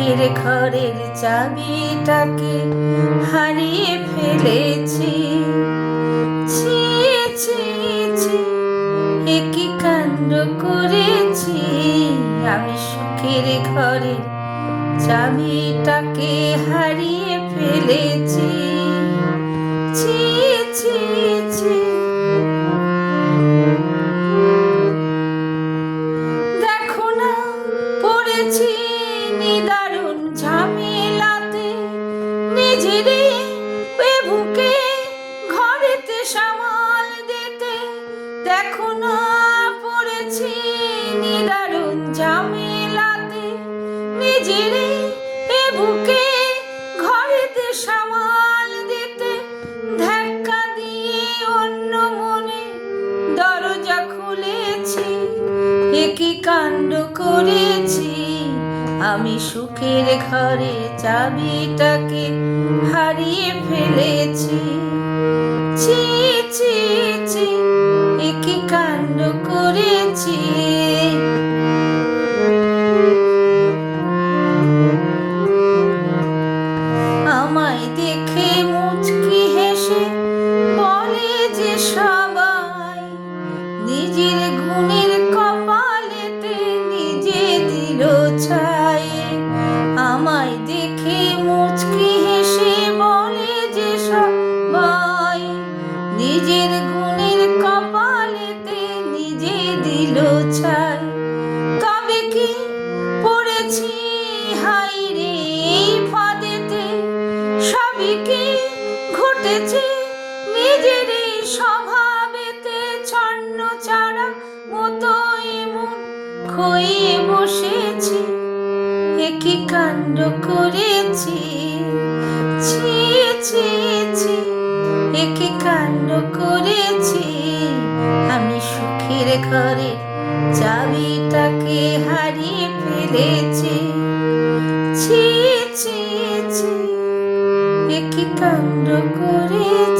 সুখের ঘরের চাবিটাকে হারিয়ে ফেলেছি। ছি ছি ছি, এ কি কাণ্ড করেছি। আমি সুখের ঘরের চাবিটাকে হারিয়ে ফেলেছি। ছি ছি ছি, দেখো না পড়েছি নিদারুণ ঝামেলাতে, নিজেরই বুকে ঘরেতে সামাল দিতে। দেখো না পড়েছি নিদারুণ ঝামেলাতে, নিজেরই বুকে ঘরেতে সামাল দিতে। ধাক্কা দিয়ে অন্য মনে দরজা খুলেছি। এ কি কাণ্ড করেছি। আমি সুখের ঘরে চাবিটাকে হারিয়ে ফেলেছি। ছি ছি ছি, এ কি কাণ্ড করেছি। আমায় দেখে মুচকি হেসে বলে যে সবাই, নিজের গুণের কপালেতে নিজে দিল ছাই। আমায় দেখে মুচকি হেসে বলে যে সবাই, নিজের গুণের কপালেতে নিজে দিল ছাই। তবে কি পড়েছি হাই রে এই ফাঁদেতে, সবই কি ঘটেছে নিজের এই স্বভাবেতে। ছন্ন ছাড়া মতো এমন খয়ে বসেছি। এ কি কাণ্ড করেছি। ছি ছি ছি, এ কি কাণ্ড করেছি। আমি সুখের ঘরের চাবিটাকে হারিয়ে ফেলেছি। ছি ছি ছি, এ কি কাণ্ড করেছি।